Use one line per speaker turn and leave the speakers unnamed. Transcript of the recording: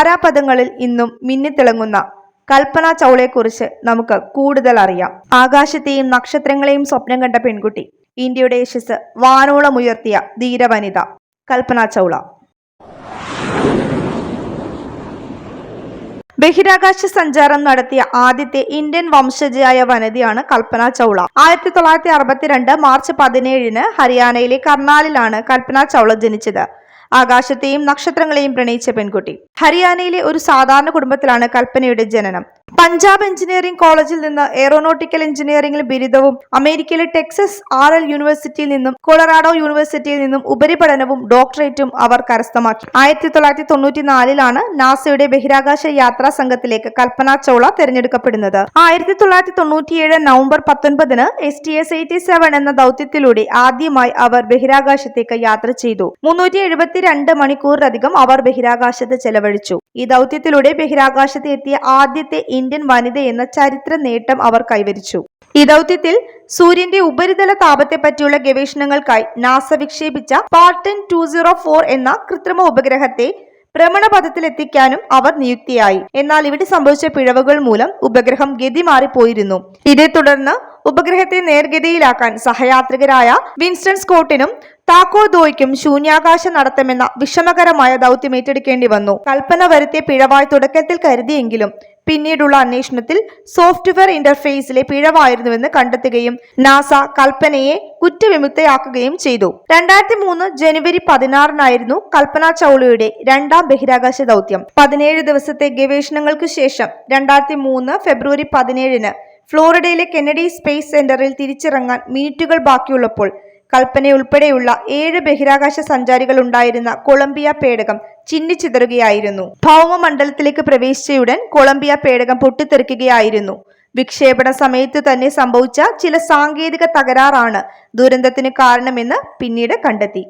താരാപഥങ്ങളിൽ ഇന്നും മിന്നിത്തിളങ്ങുന്ന കൽപ്പന ചൗളയെക്കുറിച്ച് നമുക്ക് കൂടുതൽ അറിയാം. ആകാശത്തെയും നക്ഷത്രങ്ങളെയും സ്വപ്നം കണ്ട പെൺകുട്ടി, ഇന്ത്യയുടെ യശസ് വാനോളമുയർത്തിയ ധീരവനിത കൽപ്പന ചൗള. ബഹിരാകാശ സഞ്ചാരം നടത്തിയ ആദ്യത്തെ ഇന്ത്യൻ വംശജയായ വനിതയാണ് കൽപ്പന ചൗള. 1962 മാർച്ച് 17 ഹരിയാനയിലെ കർണാലിലാണ് കൽപ്പന ചൗള ജനിച്ചത്. ആകാശത്തെയും നക്ഷത്രങ്ങളെയും പ്രണയിച്ച പെൺകുട്ടി. ഹരിയാനയിലെ ഒരു സാധാരണ കുടുംബത്തിലാണ് കൽപ്പനയുടെ ജനനം. പഞ്ചാബ് എഞ്ചിനീയറിംഗ് കോളേജിൽ നിന്ന് എയറോനോട്ടിക്കൽ എഞ്ചിനീയറിംഗിൽ ബിരുദവും അമേരിക്കയിലെ ടെക്സസ് RL യൂണിവേഴ്സിറ്റിയിൽ നിന്നും കൊളറാഡോ യൂണിവേഴ്സിറ്റിയിൽ നിന്നും ഉപരിപഠനവും ഡോക്ടറേറ്റും അവർ കരസ്ഥമാക്കി. 1994 നാസയുടെ ബഹിരാകാശ യാത്രാ സംഘത്തിലേക്ക് കൽപ്പന ചൗള തെരഞ്ഞെടുക്കപ്പെടുന്നത്. 1997 നവംബർ 19 STS-87 എന്ന ദൗത്യത്തിലൂടെ ആദ്യമായി അവർ ബഹിരാകാശത്തേക്ക് യാത്ര ചെയ്തു. 372 മണിക്കൂറിലധികം അവർ ബഹിരാകാശത്ത് ചെലവഴിച്ചു. ഈ ദൗത്യത്തിലൂടെ ബഹിരാകാശത്ത് എത്തിയ ആദ്യത്തെ ഇന്ത്യൻ വനിത എന്ന ചരിത്ര നേട്ടം അവർ കൈവരിച്ചു. ഈ ദൗത്യത്തിൽ സൂര്യന്റെ ഉപരിതല താപത്തെ പറ്റിയുള്ള ഗവേഷണങ്ങൾക്കായി നാസ വിക്ഷേപിച്ച സ്പാർട്ടൻ 204 എന്ന കൃത്രിമ ഉപഗ്രഹത്തെ ഭ്രമണപഥത്തിലെത്തിക്കാനും അവർ നിയുക്തിയായി. എന്നാൽ ഇവിടെ സംഭവിച്ച പിഴവുകൾ മൂലം ഉപഗ്രഹം ഗതി മാറിപ്പോയിരുന്നു. ഇതേ തുടർന്ന് ഉപഗ്രഹത്തെ നേർഗതിയിലാക്കാൻ സഹയാത്രികരായ വിൻസ്റ്റൺ സ്കോട്ടിനും താക്കോ ദോയ്ക്കും ശൂന്യാകാശ നടത്തമെന്ന വിഷമകരമായ ദൗത്യം ഏറ്റെടുക്കേണ്ടി വന്നു. കൽപ്പന വരുത്തിയ പിഴവായി തുടക്കത്തിൽ കരുതിയെങ്കിലും പിന്നീടുള്ള അന്വേഷണത്തിൽ സോഫ്റ്റ്വെയർ ഇന്റർഫേസിലെ പിഴവായിരുന്നുവെന്ന് കണ്ടെത്തുകയും നാസ കൽപ്പനയെ കുറ്റവിമുക്തയാക്കുകയും ചെയ്തു. 2003 ജനുവരി 16 കൽപ്പന ചൗളയുടെ രണ്ടാം ബഹിരാകാശ ദൗത്യം. 17 ദിവസത്തെ ഗവേഷണങ്ങൾക്ക് ശേഷം 2003 ഫെബ്രുവരി 17 ഫ്ലോറിഡയിലെ കെന്നഡി സ്പേസ് സെന്ററിൽ തിരിച്ചിറങ്ങാൻ മിനിറ്റുകൾ ബാക്കിയുള്ളപ്പോൾ കൽപ്പനയുൾപ്പെടെയുള്ള 7 ബഹിരാകാശ സഞ്ചാരികൾ ഉണ്ടായിരുന്ന കൊളംബിയ പേടകം ചിന്നിച്ചിതറുകയായിരുന്നു. ഭൗമമണ്ഡലത്തിലേക്ക് പ്രവേശിച്ചയുടൻ കൊളംബിയ പേടകം പൊട്ടിത്തെറിക്കുകയായിരുന്നു. വിക്ഷേപണ സമയത്ത് തന്നെ സംഭവിച്ച ചില സാങ്കേതിക തകരാറാണ് ദുരന്തത്തിന് കാരണമെന്ന് പിന്നീട് കണ്ടെത്തി.